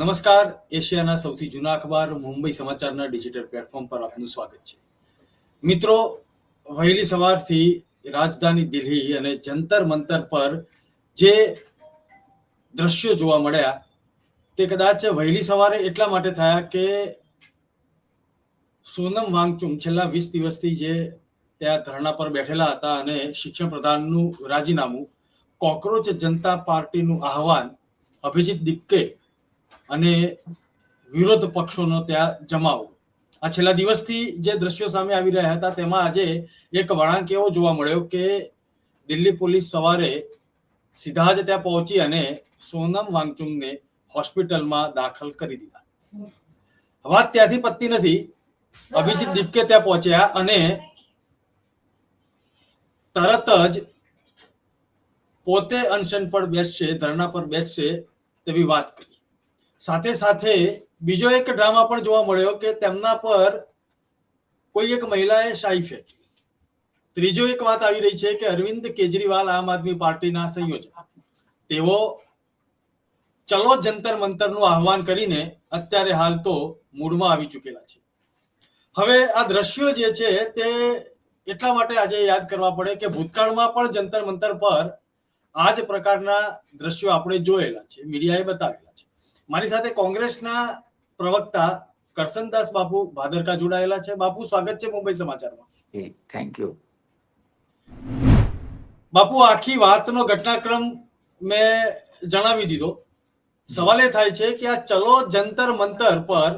નમસ્કાર. એશિયાના સૌથી જૂના અખબાર મુંબઈ સમાચારના ડિજિટલ પ્લેટફોર્મ પર આપનું સ્વાગત છે. મિત્રો, વહેલી સવારથી રાજધાની દિલ્હી અને જંતર મંતર પર જે દ્રશ્યો જોવા મળ્યા તે કદાચ વહેલી સવારે એટલા માટે થયા કે સોનમ વાંગચુક છેલ્લા 20 દિવસથી જે ત્યાં ધરણા પર બેઠેલા હતા અને શિક્ષણ પ્રધાનનું રાજીનામું, કોકરોચ જનતા પાર્ટીનું આહવાન, અભિજીત દીપકે અને વિરોધ પક્ષોનો ત્યાં જમાવ, આ છેલ્લા દિવસથી જે દ્રશ્યો સામે આવી રહ્યા હતા તેમાં આજે એક વળાંક એવો જોવા મળ્યો કે દિલ્હી પોલીસ સવારે સીધા જ ત્યાં પહોંચી અને સોનમ વાંગચુકને હોસ્પિટલમાં દાખલ કરી દીધા. વાત ત્યાંથી પતતી નથી. અભિજીત દીપકે ત્યાં પહોંચ્યા અને તરત જ પોતે અનશન પર બેસશે, ધરણા પર બેસશે તેવી વાત કરી. સાથે સાથે બીજો એક ડ્રામા પણ જોવા મળ્યો કે તેમના પર કોઈ એક મહિલાએ શાઈ ફેંકી. ત્રીજો એક વાત આવી રહી છે કે અરવિંદ કેજરીવાલ, આમ આદમી પાર્ટીના સંયોજક, તેઓ ચલો જંતર મંતરનું આહવાન કરીને અત્યારે હાલ તો મૂડમાં આવી ચૂકેલા છે. હવે આ દ્રશ્યો જે છે તે એટલા માટે આજે યાદ કરવા પડે કે ભૂતકાળમાં પણ જંતર મંતર પર આ જ પ્રકારના દ્રશ્યો આપણે જોયેલા છે, મીડિયાએ બતાવેલા છે. મારી સાથે કોંગ્રેસના પ્રવક્તા કરસનદાસ બાપુ ભાદરકા જોડાયેલા છે. બાપુ, સ્વાગત છે મુંબઈ સમાચારમાં. Thank you. બાપુ, આખી વાતનો ઘટનાક્રમ મેં જણાવી દીધો. સવાલ એ થાય છે કે આ ચલો જંતર મંતર પર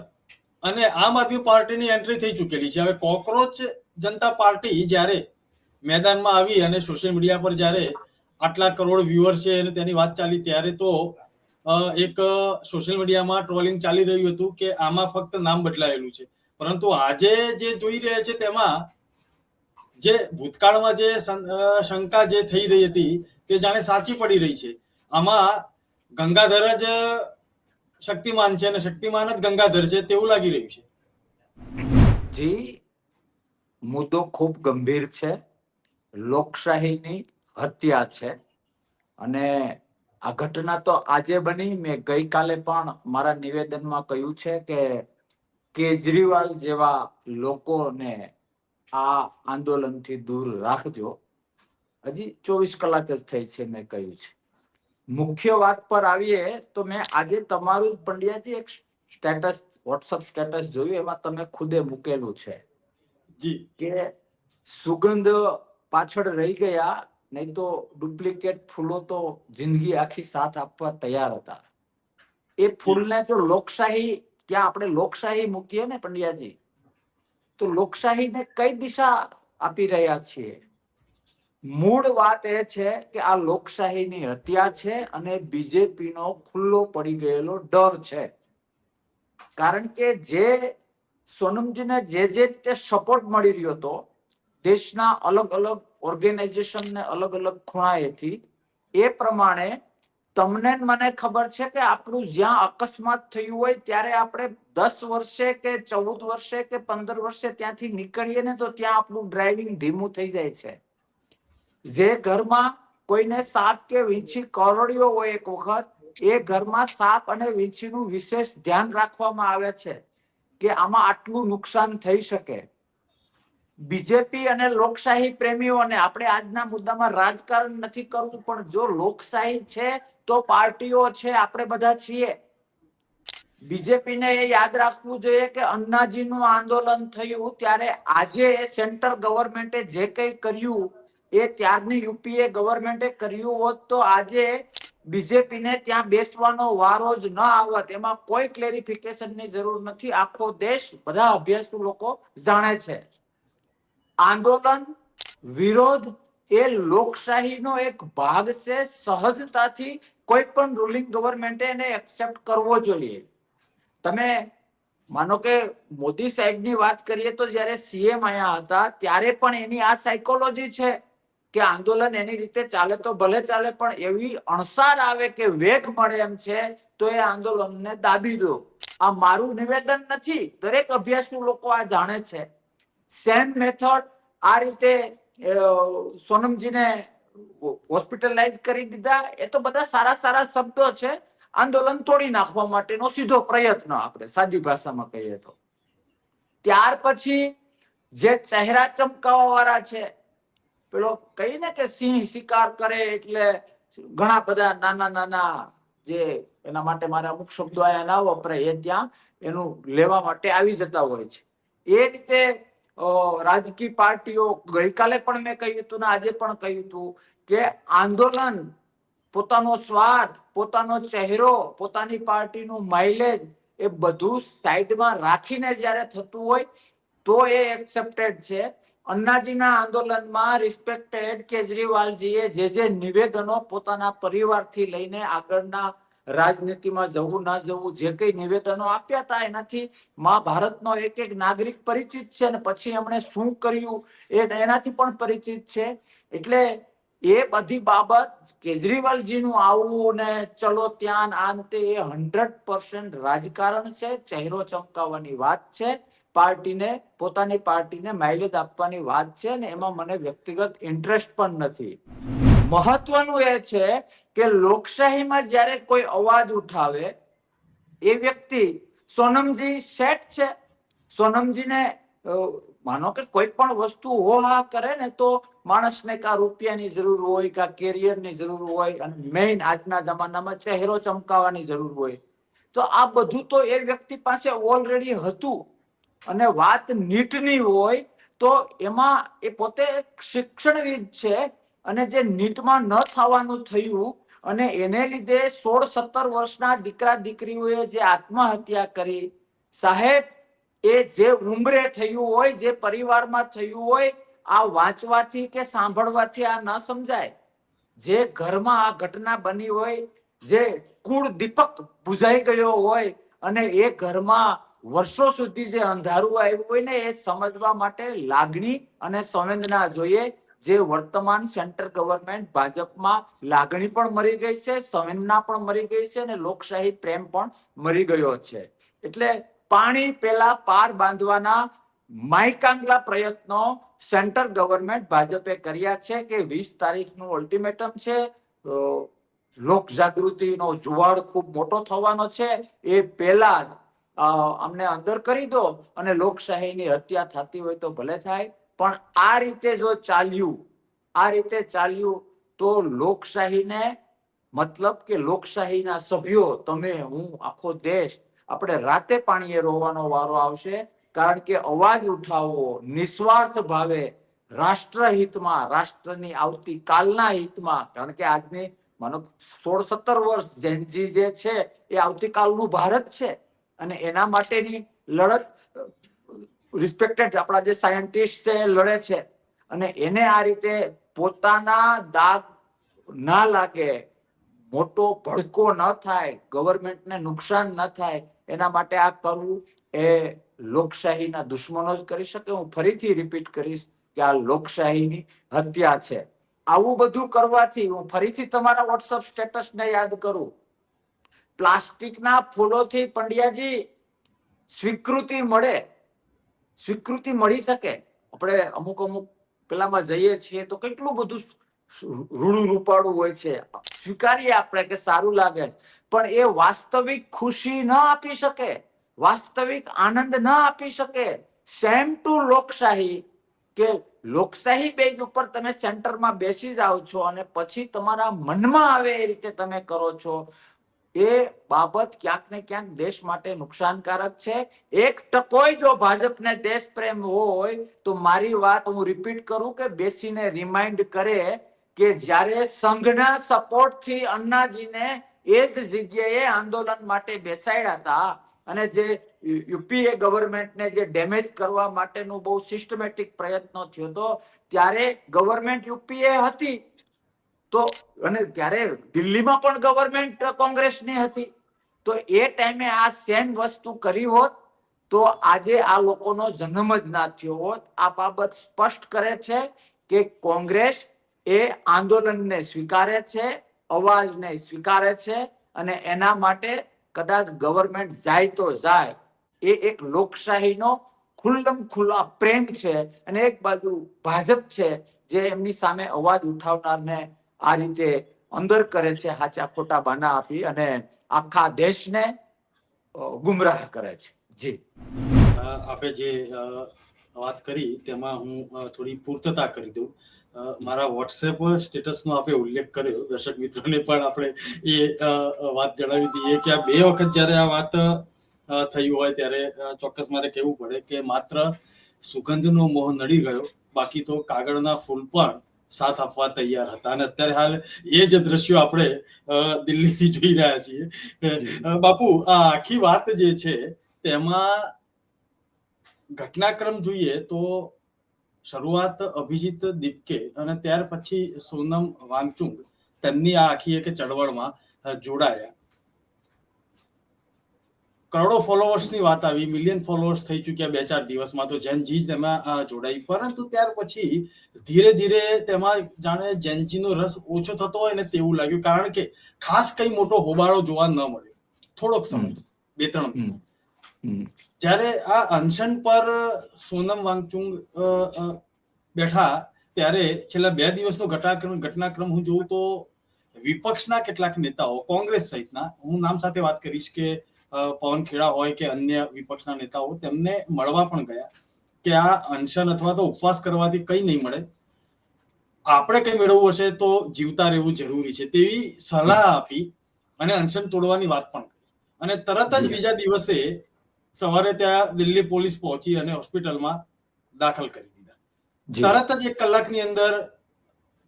અને આમ આદમી પાર્ટીની એન્ટ્રી થઈ ચૂકેલી છે. હવે કોકરોચ જનતા પાર્ટી જ્યારે મેદાનમાં આવી અને સોશિયલ મીડિયા પર જ્યારે આટલા કરોડ વ્યુઅર છે અને તેની વાત ચાલી, ત્યારે તો એક સોશિયલ મીડિયામાં ટ્રોલિંગ ચાલી રહ્યું હતું કે આમાં ફક્ત નામ બદલાયેલું છે. પરંતુ આજે જે જોઈ રહ્યા છે તેમાં જે ભૂતકાળમાં જે શંકા જે થઈ રહી હતી તે જાણે સાચી પડી રહી છે. આમાં ગંગાધર જ શક્તિમાન છે અને શક્તિમાન જ ગંગાધર છે તેવું લાગી રહ્યું છે. જી, મુદ્દો ખૂબ ગંભીર છે. લોકશાહીની હત્યા છે અને આ ઘટના તો આજે બની. મેં ગઈકાલે પણ મારા નિવેદનમાં કહ્યું છે કે કેજરીવાલ જેવા લોકોને આ આંદોલનથી દૂર રાખજો. હજી 24 કલાક જ થઈ છે, મેં કહ્યું છે. મુખ્ય વાત પર આવીએ તો મેં આજે તમારું પંડ્યાજી એક સ્ટેટસ, વોટ્સઅપ સ્ટેટસ જોયું, એમાં તમે ખુદે મૂકેલું છે કે સુગંધ પાછળ રહી ગયા, નહીં તો ડુપ્લિકેટ ફૂલો તો જિંદગી આખી સાથ આપવા તૈયાર હતા. એ ફૂલને જો લોકશાહી, ત્યાં આપણે લોકશાહી મૂકીએ ને પંડ્યાજી, તો લોકશાહીને કઈ દિશા આપી રહ્યા છીએ? મૂળ વાત એ છે કે આ લોકશાહીની હત્યા છે અને બીજેપીનો ખુલ્લો પડી ગયેલો ડર છે. કારણ કે જે સોનમજીને જે રીતે સપોર્ટ મળી રહ્યો હતો દેશના અલગ અલગ ઓર્ગેનાઇઝેશનને અલગ અલગ ખૂણાએથી, એ પ્રમાણે તમને મને ખબર છે કે આપણું જ્યાં અકસ્માત થયું હોય ત્યારે આપણે 10 વર્ષે કે 14 વર્ષે કે 15 વર્ષે ત્યાંથી નીકળીએ ને તો ત્યાં આપણું ડ્રાઇવિંગ ધીમું થઈ જાય છે. જે ઘરમાં કોઈને સાપ કે વીંછી કરડ્યો હોય એક વખત, એ ઘરમાં સાપ અને વીંછીનું વિશેષ ધ્યાન રાખવામાં આવે છે કે આમાં આટલું નુકસાન થઈ શકે. બીજેપી અને લોકશાહી પ્રેમીઓને, આપણે આજના મુદ્દામાં રાજકારણ નથી કરવું, પણ જો લોકશાહી છે તો પાર્ટીઓ છે, આપણે બધા છીએ. બીજેપીને એ યાદ રાખવું જોઈએ કે અન્નાજીનું આંદોલન થયું ત્યારે આજે સેન્ટર ગવર્મેન્ટે જે કંઈ કર્યું એ ત્યારની યુપીએ ગવર્મેન્ટે કર્યું હોત તો આજે બીજેપીને ત્યાં બેસવાનો વારો જ ન આવત. એમાં કોઈ ક્લેરિફિકેશનની જરૂર નથી. આખો દેશ, બધા અભ્યાસુ લોકો જાણે છે. આંદોલન, વિરોધ એ લોકશાહીનો એક ભાગ છે. સહજતાથી કોઈ પણ રૂલિંગ ગવર્મેન્ટે એને એક્સેપ્ટ કરવો જોઈએ. તમે માનો કે મોદી સાહેબની વાત કરીએ તો જ્યારે સીએમ આયા હતા ત્યારે પણ એની આ સાયકોલોજી છે કે આંદોલન એની રીતે ચાલે તો ભલે ચાલે, પણ એવી અણસાર આવે કે વેગ મળે એમ છે તો એ આંદોલનને દાબી દો. આ મારું નિવેદન નથી, દરેક અભ્યાસુ લોકો આ જાણે છે. સેમ મેથડ આ રીતે સોનમજીને હોસ્પિટલાઇઝ કરી દીધા, એ તો બધા સારા સારા શબ્દો છે. આંદોલન તોડી નાખવા માટેનો સીધો પ્રયત્ન, આપણે સાદી ભાષામાં કહીએ તો. ત્યાર પછી જે ચહેરા ચમકાવવા વાળા છે, પેલો કહીને કે સિંહ શિકાર કરે એટલે ઘણા બધા નાના નાના જે એના માટે મારે અમુક શબ્દો આયા ના વપરાય એ ત્યાં એનું લેવા માટે આવી જતા હોય છે. એ રીતે રાજકીય પાર્ટીઓ, ગઈકાલે પણ મેં કહ્યું હતું ને આજે પણ કહ્યું હતું કે આંદોલન પોતાનો સ્વાર્થ, પોતાનો ચહેરો, પોતાની પાર્ટીનું માઇલેજ એ બધું સાઈડમાં રાખીને જ્યારે થતું હોય તો એ એક્સેપ્ટેડ છે. અન્નાજીના આંદોલનમાં રિસ્પેક્ટેડ કેજરીવાલજીએ જે નિવેદનો પોતાના પરિવારથી લઈને આગળના રાજનીતિમાં જવું ના જવું જે કઈ નિવેદનો આપ્યા હતા એનાથી ભારતનો એક એક નાગરિક પરિચિત છે, અને પછી એમણે શું કર્યું એનાથી પણ પરિચિત છે. એટલે એ બધી બાબત કેજરીવાલજીનું આવું ને ચલો ત્યાં આમ તે 100% રાજકારણ છે, ચહેરો ચમકાવવાની વાત છે, પાર્ટીને, પોતાની પાર્ટીને માઇલેજ આપવાની વાત છે, ને એમાં મને વ્યક્તિગત ઇન્ટરેસ્ટ પણ નથી. મહત્વનું એ છે કે લોકશાહીમાં જ્યારે કોઈ અવાજ ઉઠાવે એ વ્યક્તિ, સોનમજી શેઠ છે, સોનમજીને માનો કે કોઈ પણ વસ્તુ હો હા કરે ને તો માણસને કા રૂપિયાની જરૂર હોય, કા કેરિયરની જરૂર હોય, અને મેઇન આજના જમાનામાં ચહેરો ચમકાવવાની જરૂર હોય. તો આ બધું તો એ વ્યક્તિ પાસે ઓલરેડી હતું. અને વાત નીટની હોય તો એમાં એ પોતે શિક્ષણવિદ છે, અને જે નીટમાં ન થવાનું થયું અને એને લીધે 16-17 વર્ષના દીકરા દીકરીઓએ જે આત્મહત્યા કરી, સાહેબ એ જે ઉંમરે થયું હોય, જે પરિવારમાં થયું હોય, આ વાંચવાથી કે સાંભળવાથી આ ન સમજાય. જે ઘરમાં આ ઘટના બની હોય, જે કુળ દીપક બુઝાઈ ગયો હોય, અને એ ઘરમાં વર્ષો સુધી જે અંધારું આવ્યું હોય ને એ સમજવા માટે લાગણી અને સંવેદના જોઈએ. જે વર્તમાન સેન્ટ્રલ ગવર્મેન્ટ ભાજપમાં લાગણી પણ મરી ગઈ છે, સંવેદના પણ મરી ગઈ છે, અને લોકશાહી પ્રેમ પણ મરી ગયો છે. એટલે પાણી પેલા પાર બાંધવાના માયકાંગલા પ્રયત્નો સેન્ટ્રલ ગવર્મેન્ટ ભાજપે કર્યા છે કે 20 તારીખનું અલ્ટિમેટમ છે, લોક જાગૃતિનો જુવાળ ખૂબ મોટો થવાનો છે, એ પહેલા અમને અંદર કરી દો, અને લોકશાહીની હત્યા થતી હોય તો ભલે થાય, પણ આ રીતે જો ચાલ્યું તો લોકશાહીને, મતલબ કે લોકશાહીના સભ્યો, તમે, હું, આખો દેશ, આપણે રાતે પાણીએ રોવાનો વારો આવશે. કારણ કે અવાજ ઉઠાવવો નિસ્વાર્થ ભાવે રાષ્ટ્રહિતમાં, રાષ્ટ્રની આવતીકાલના હિતમાં, કારણ કે આજની માનો 16-17 વર્ષ જેનજી જે છે એ આવતીકાલનું ભારત છે, અને એના માટેની લડત રિસ્પેક્ટેડ આપણા જે સાયન્ટિસ્ટ છે એ લડે છે, અને એને આ રીતે પોતાના દાગ ના લાગે, મોટો ભડકો ન થાય, ગવર્મેન્ટને નુકસાન ન થાય, એના માટે આ કરવું એ લોકશાહીના દુશ્મનો જ કરી શકે. હું ફરીથી રિપીટ કરીશ કે આ લોકશાહીની હત્યા છે. આવું બધું કરવાથી, હું ફરીથી તમારા વોટ્સઅપ સ્ટેટસને યાદ કરું, પ્લાસ્ટિકના ફૂલોથી પંડ્યાજી સ્વીકૃતિ મળે, સ્વીકૃતિ મળી શકે. આપણે અમુક પેલામાં જઈએ છીએ તો કેટલું બધું રૂડું રૂપાળું હોય છે, સ્વીકારીએ આપણે કે સારું લાગે, પણ એ વાસ્તવિક ખુશી ન આપી શકે, વાસ્તવિક આનંદ ન આપી શકે. સેમ ટુ લોકશાહી, કે લોકશાહી બેઝ ઉપર તમે સેન્ટરમાં બેસી જાઓ છો અને પછી તમારા મનમાં આવે એ રીતે તમે કરો છો, એ બાબત ક્યાંક ને ક્યાંક દેશ માટે નુકસાનકારક છે. 1% જો ભાજપને દેશ પ્રેમ હોય તો મારી વાત હું રિપીટ કરું કે બેસીને રિમાઇન્ડ કરે કે જ્યારે સંઘના સપોર્ટથી અન્નાજીને એ જ જગ્યાએ આંદોલન માટે બેસાડ્યા હતા, અને જે યુપીએ ગવર્મેન્ટને જે ડેમેજ કરવા માટેનું બહુ સિસ્ટમેટિક પ્રયત્નો થયો હતો, ત્યારે ગવર્મેન્ટ યુપીએ હતી તો, અને ત્યારે દિલ્હીમાં પણ ગવર્મેન્ટ કોંગ્રેસની હતી, તો એ ટાઈમે આ સેમ વસ્તુ કરી હોત તો આજે આ લોકોનો જન્મ જ ના થયો હોત. આ બાબત સ્પષ્ટ કરે છે કે કોંગ્રેસ એ આંદોલનને સ્વીકારે છે, અવાજને સ્વીકારે છે, અને એના માટે કદાચ ગવર્મેન્ટ જાય તો જાય. એ એક લોકશાહીનો ખુલ્લમ ખુલ્લા પ્રેમ છે, અને એક બાજુ ભાજપ છે જે એમની સામે અવાજ ઉઠાવનારને આ રીતે અંદર કરે છે, હાચા ખોટા બાના આપી અને આખા દેશને ગુમરાહ કરે છે. જી આપે જે વાત કરી તેમાં હું થોડી પૂર્તતા કરી દઉં. મારા વોટ્સએપ સ્ટેટસનો આપે ઉલ્લેખ કર્યો, દર્શક મિત્રોને પણ આપણે એ વાત જણાવી દઈએ કે આ 2 વખત જ્યારે આ વાત થયું હોય ત્યારે ચોક્કસ મારે કહેવું પડે કે માત્ર સુગંધનો મોહ નડી ગયો, બાકી તો કાગળના ફૂલ પણ સાથ આપવા તૈયાર હતા. અને અત્યારે હાલ એ જ દ્રશ્યો આપણે દિલ્હીથી જોઈ રહ્યા છીએ. બાપુ, આ આખી વાત જે છે તેમાં ઘટનાક્રમ જોઈએ તો શરૂઆત અભિજીત દીપકે અને ત્યાર પછી સોનમ વાંગચુક તેમની આ આખી એક ચળવળમાં જોડાયા. કરોડો ફોલોઅર્સની વાત આવી, મિલિયન ફોલોઅર્સ થઈ ચૂક્યા 2-4 દિવસમાં, તો જેનજી તેમાં જોડાઈ. પરંતુ ત્યાર પછી ધીરે ધીરે તેમાં જાણે જેનજીનો રસ ઓછો થતો હોય ને તેવું લાગ્યું, કારણ કે ખાસ કઈ મોટો હોબાળો જોવા ન મળ્યો. થોડોક સમય, 2-3 મહિના, જ્યારે આ અનશન પર સોનમ વાંગચુક બેઠા ત્યારે છેલ્લા 2 દિવસનો ઘટનાક્રમ હું જોઉં તો વિપક્ષના કેટલાક નેતાઓ, કોંગ્રેસ સહિતના, હું નામ સાથે વાત કરીશ કે પવન ખેડા હોય કે અન્ય વિપક્ષના નેતાઓ, તેમને મળવા પણ ગયા કે આ અનશન અથવા તો ઉપવાસ કરવાથી કંઈ નહીં મળે, આપણે કંઈ મેળવવું હશે તો જીવતા રહેવું જરૂરી છે, તેવી સલાહ આપી અને અનશન તોડવાની વાત પણ કરી. અને તરત જ બીજા દિવસે સવારે ત્યાં દિલ્હી પોલીસ પહોંચી અને હોસ્પિટલમાં દાખલ કરી દીધા. તરત જ 1 કલાકની અંદર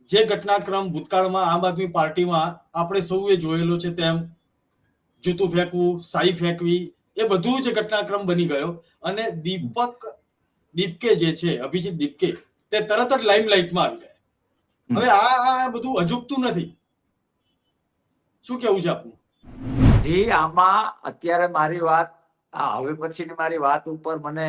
જે ઘટનાક્રમ ભૂતકાળમાં આમ આદમી પાર્ટીમાં આપણે સૌએ જોયેલો છે તેમ જૂતું ફેંકવું, સાઈ ફેંકવી, એ બધું જ ઘટનાક્રમ બની ગયો. અને દીપકે જે છે, અભિજીત દીપકે, તે તરત જ લાઇમલાઇટમાં આવી ગયા. હવે આ બધું અજુગતું નથી. શું કેવું છે આપનું? જી, આમાં અત્યારે મારી વાત, હવે પછીની મારી વાત ઉપર મને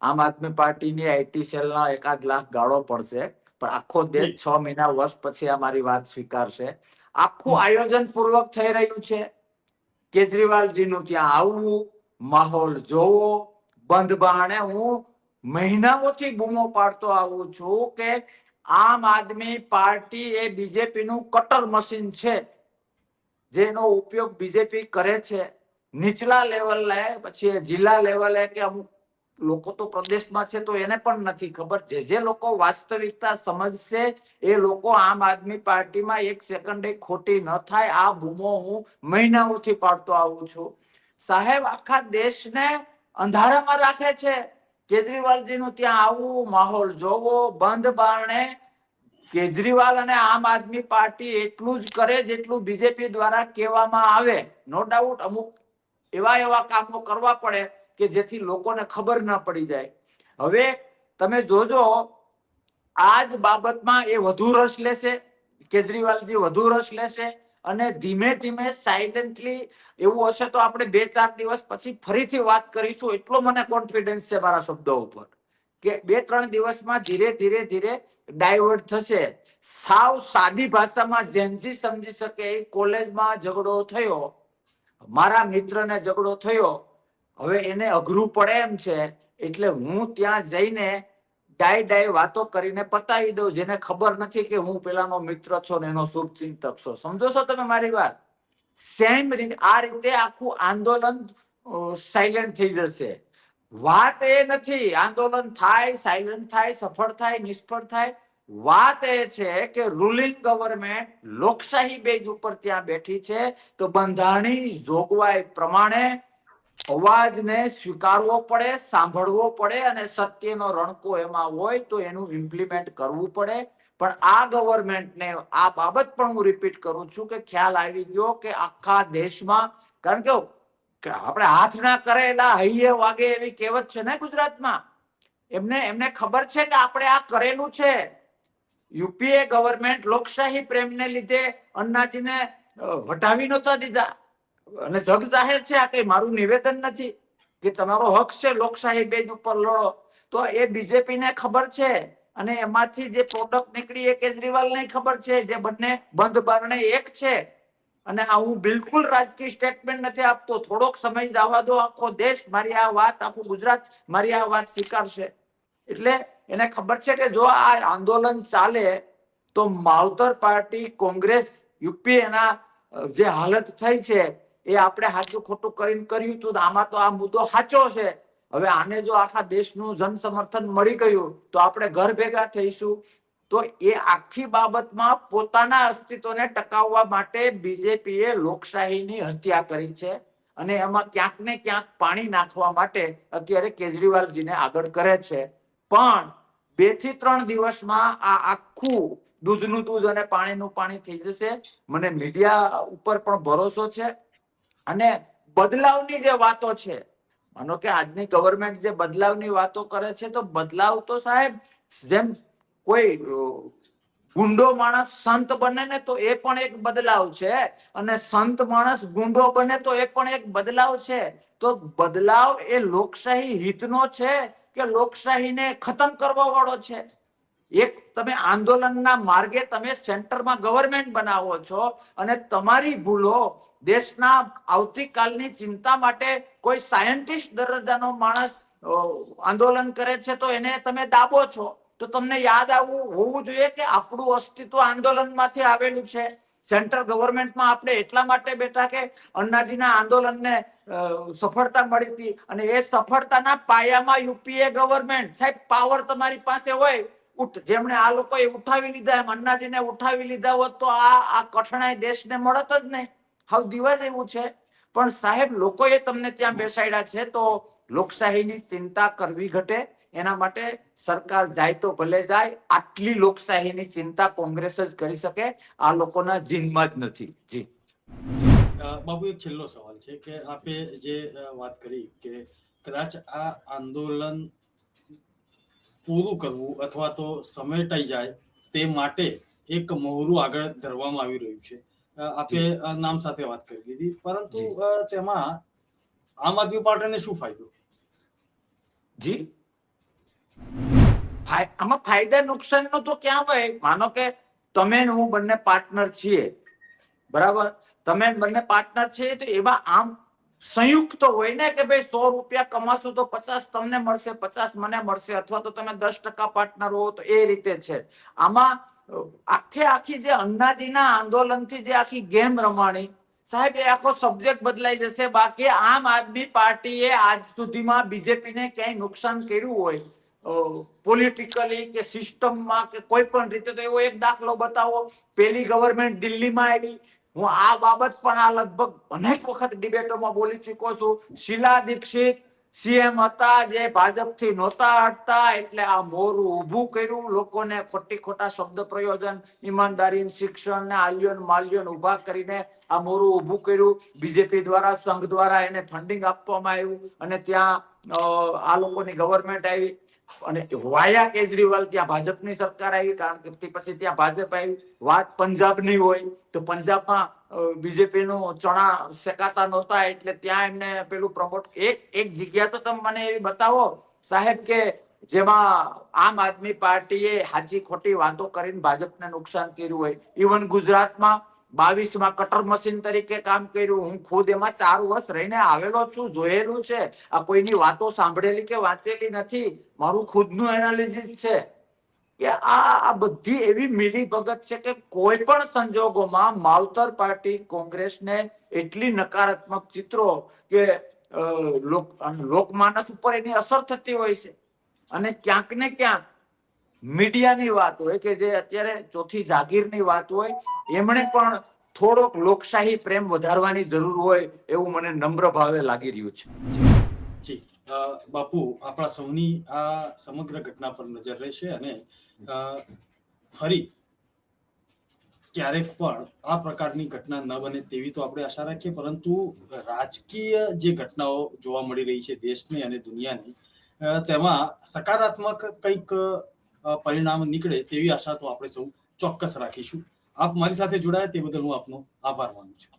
આમ આદમી પાર્ટીની આઈટી સેલના 1-8 લાખ ગાળો પડશે, પણ આખો દેશ 6 મહિના વર્ષ પછી આ મારી વાત સ્વીકારશે. આખું આયોજન પૂર્વક થઈ રહ્યું છે. કેજરીવાલજીનું ત્યાં આવવું, માહોલ જોવો, બંધ બારણે હું મહિનાઓથી બૂમો પાડતો આવું છું કે આમ આદમી પાર્ટી એ બીજેપીનું કટર મશીન છે, જેનો ઉપયોગ બીજેપી કરે છે નીચલા લેવલે, પછી જિલ્લા લેવલે કે અમુક લોકો તો પ્રદેશમાં છે તો એને પણ નથી ખબર. જે લોકો વાસ્તવિકતા સમજશે એ લોકો આમ આદમી પાર્ટીમાં 1 સેકન્ડે ખોટી ન થાય. આ બૂમો હું મહિનાઓથી પાડતો આવું છું. સાહેબ, આખા દેશને અંધારામાં રાખે છે. કેજરીવાલજીનું ત્યાં આવવું, માહોલ જોવો, બંધ બારણે કેજરીવાલ અને આમ આદમી પાર્ટી એટલું જ કરે જેટલું બીજેપી દ્વારા કહેવામાં આવે. નો ડાઉટ અમુક એવા કામો કરવા પડે કે જેથી લોકોને ખબર ના પડી જાય. હવે તમે જોજો, આ જ બાબતમાં એ વધુ રસ લેશે, કેજરીવાલજી વધુ રસ લેશે, અને ધીમે ધીમે સાયલેન્ટલી, એવું હશે તો આપણે 2-4 દિવસ પછી ફરીથી વાત કરીશું. એટલો મને કોન્ફિડન્સ છે મારા શબ્દો ઉપર કે 2-3 દિવસમાં ધીરે ધીરે ધીરે ડાયવર્ટ થશે. સાવ સાદી ભાષામાં જેનજી સમજી શકે. કોલેજમાં ઝઘડો થયો, મારા મિત્રને ઝઘડો થયો, હવે એને અઘરું પડે એમ છે, એટલે હું ત્યાં જઈને ડાય વાતો કરીને પતાવી દઉં, જેને ખબર નથી કે હું પેલાનો મિત્ર છો ને એનો શુભચિંતક છો. સમજો છો તમે મારી વાત? સેમ રીતે આ રીતે આખું આંદોલન સાયલેન્ટ થઈ જશે. વાત એ નથી આંદોલન થાય, સાયલેન્ટ થાય, સફળ થાય, નિષ્ફળ થાય. વાત એ છે કે રૂલિંગ ગવર્નમેન્ટ લોકશાહી બેઝ ઉપર ત્યાં બેઠી છે, તો બંધારણીય જોગવાઈ પ્રમાણે અવાજને સ્વીકારવો પડે, સાંભળવો પડે, અને સત્યનો રણકો એમાં હોય તો એનું ઇમ્પ્લિમેન્ટ કરવું પડે. પણ આ ગવર્નમેન્ટને આ બાબત પણ હું રિપીટ કરું છું કે ખ્યાલ આવી ગયો કે આખા દેશમાં, કારણ કે આપણે હાથ ના કરેલા હૈયે વાગે એવી કહેવત છે ને ગુજરાતમાં, એમને ખબર છે કે આપણે આ કરેલું છે. યુપીએ ગવર્નમેન્ટ લોકશાહી પ્રેમને લીધે અન્નાજીને વટાવી નહોતા દીધા, અને જગ જાહેર છે, આ કઈ મારું નિવેદન નથી કે તમારો હક છે લોકશાહી બેઝ ઉપર લડો. તો એ બીજેપીને ખબર છે, અને એમાંથી જે પ્રોડક્ટ નીકળી એ કેજરીવાલને ખબર છે, જે બંને બંધ બારણે એક છે. અને આ હું બિલકુલ રાજકીય સ્ટેટમેન્ટ નથી આપતો. થોડોક સમય જવા દો, આખો દેશ મારી આ વાત, આખું ગુજરાત મારી આ વાત સ્વીકારશે. એટલે એને ખબર છે કે જો આ આંદોલન ચાલે તો માવતર પાર્ટી કોંગ્રેસ યુપીએ ના જે હાલત થઈ છે એ આપણે સાચું ખોટું કરીને કર્યું હતું. આમાં તો આ મુદ્દો સાચો છે. હવે આને જો આખા દેશનું જન સમર્થન મળી ગયું તો આપણે ઘર ભેગા થઈશું. તો એ આખી બાબતમાં પોતાના અસ્તિત્વને ટકાવવા માટે બીજેપીએ લોકશાહીની હત્યા કરી છે અને એમાં ક્યાંક ને ક્યાંક પાણી નાખવા માટે અત્યારે કેજરીવાલજીને આગળ કરે છે. પણ 2 થી 3 દિવસમાં આ આખું દૂધનું દૂધ અને પાણીનું પાણી થઈ જશે. મને મીડિયા ઉપર પણ ભરોસો છે અને બદલાવની જે વાતો છે, માનો કે આજની ગવર્મેન્ટ જે બદલાવની વાતો કરે છે, તો બદલાવ તો સાહેબ જેમ કોઈ ગુંડો માણસ સંત બને ને તો એ પણ એક બદલાવ છે અને સંત માણસ ગુંડો બને તો એ પણ એક બદલાવ છે. તો બદલાવ એ લોકશાહી હિતનો છે કે લોકશાહીને ખતમ કરવા વાળો છે? એક તમે આંદોલનના માર્ગે તમે સેન્ટરમાં ગવર્મેન્ટ બનાવો છો અને તમારી ભૂલો દેશના આવતીકાલની ચિંતા માટે કોઈ સાયન્ટિસ્ટ દરજ્જાનો માણસ આંદોલન કરે છે તો એને તમે દાબો છો. તો તમને યાદ આવવું હોવું જોઈએ કે આપણું અસ્તિત્વ આંદોલનમાંથી આવેલું છે. સેન્ટ્રલ ગવર્મેન્ટમાં આપણે એટલા માટે બેઠા કે અન્નાજીના આંદોલનને સફળતા મળી હતી અને એ સફળતાના પાયામાં યુપીએ ગવર્મેન્ટ. સાહેબ પાવર તમારી પાસે હોય, જેમણે આ લોકોએ ઉઠાવી લીધા, એમ અન્નાજીને ઉઠાવી લીધા હોત તો આ કઠણાઈ દેશને મળત જ નહીં. હવે દીવા જેવું છે. પણ સાહેબ લોકોએ તમને ત્યાં બેસાડ્યા છે તો લોકશાહીની ચિંતા કરવી ઘટે. એના માટે સરકાર જાય તો ભલે જાય. આટલી લોકશાહીની ચિંતા કોંગ્રેસ જ કરી શકે, આ લોકોના જીનમાં જ નથી. જી બાબુ, એક છેલ્લો સવાલ છે કે આપે જે વાત કરી કે કદાચ આ આંદોલન પૂરું કરવું અથવા તો સમેટાઈ જાય તે માટે એક મહોરું આગળ ધરવામાં આવી રહ્યું છે. આપે નામ સાથે વાત કરી દીધી, પરંતુ તેમાં આમ આદમી પાર્ટીને શું ફાયદો? જી આમાં ફાયદા નુકસાન નું તો ક્યાં હોય? માનો કે તમે ને હું બંને પાર્ટનર છીએ, બરાબર? તમે બંને પાર્ટનર છીએ તો એવા આમ સંયુક્ત હોય ને કે ભાઈ 100 રૂપિયા કમાશો તો 50 તમને મળશે, 50 મને મળશે, અથવા તો તમે 10% પાર્ટનર હો તો એ રીતે છે. આમાં આખી જે અન્નાજીના આંદોલનથી જે આખી ગેમ રમાણી, સાહેબ એ આખો સબ્જેક્ટ બદલાઈ જશે. બાકી આમ આદમી પાર્ટીએ આજ સુધીમાં બીજેપીને ક્યાંય નુકસાન કર્યું હોય પોલિટિકલી કે સિસ્ટમમાં કે કોઈ પણ રીતે, તો એવો એક દાખલો બતાવો. પેલી ગવર્મેન્ટ દિલ્હીમાં આવી, હું આ બાબત પણ આ લગભગ અનેક વખત ડિબેટોમાં બોલી ચૂક્યો છું. શીલા દીક્ષિત સીએમ હતા, જે ભાજપથી નહોતા હટતા, એટલે આ મોરું ઊભું કર્યું. લોકોને ખોટા શબ્દ પ્રયોજન, ઈમાનદારી, શિક્ષણ ને આલ્યોન માલ્યોન ઉભા કરીને આ મોરું ઊભું કર્યું. બીજેપી દ્વારા, સંઘ દ્વારા એને ફંડિંગ આપવામાં આવ્યું અને ત્યાં આ લોકોની ગવર્મેન્ટ આવી અને વાયા કેજરીવાલ ત્યાં ભાજપની સરકાર આવી, કારણ કે પછી ત્યાં ભાજપ આવી. વાત પંજાબની હોય તો પંજાબમાં બીજેપી નું ચણા શેકાતા નહોતા, એટલે ત્યાં એમને પેલું પ્રમોટ. એક જગ્યા તો તમે મને એવી બતાવો સાહેબ કે જેમાં આમ આદમી પાર્ટીએ સાચી ખોટી વાતો કરીને ભાજપને નુકસાન કર્યું હોય. ઇવન ગુજરાતમાં 22માં કટર મશીન તરીકે કામ કર્યું. હું ખુદ એમાં 4 વર્ષ રહીને આવેલો છું, જોયેલું છે. આ કોઈની વાતો સાંભળેલી કે વાંચેલી નથી, મારું ખુદનું એનાલિસિસ છે કે આ બધી એવી મિલી ભગત છે કે કોઈ પણ સંજોગોમાં માવતર પાર્ટી કોંગ્રેસને એટલી નકારાત્મક ચિત્રો કે લોકમાનસ ઉપર એની અસર થતી હોય છે. અને ક્યાંક ને ક્યાંક મીડિયાની વાત હોય કે જે અત્યારે ચોથી જાગીરની વાત હોય, એમણે પણ થોડોક લોકશાહી પ્રેમ વધારવાની જરૂર હોય એવું મને નમ્ર ભાવે લાગી રહ્યું છે. જી બાપુ, આપણા સૌની આ સમગ્ર ઘટના પર નજર રહેશે અને ફરી ક્યારેક પણ આ પ્રકારની ઘટના ન બને તેવી તો આપણે આશા રાખીએ, પરંતુ રાજકીય જે ઘટનાઓ જોવા મળી રહી છે દેશની અને દુનિયાની, તેમાં સકારાત્મક કંઈક પરિણામ નીકળે તેવી આશા તો આપણે સૌ ચોક્કસ રાખીશું. આપ મારી સાથે જોડાયા તે બદલ હું આપનો આભાર માનું છું.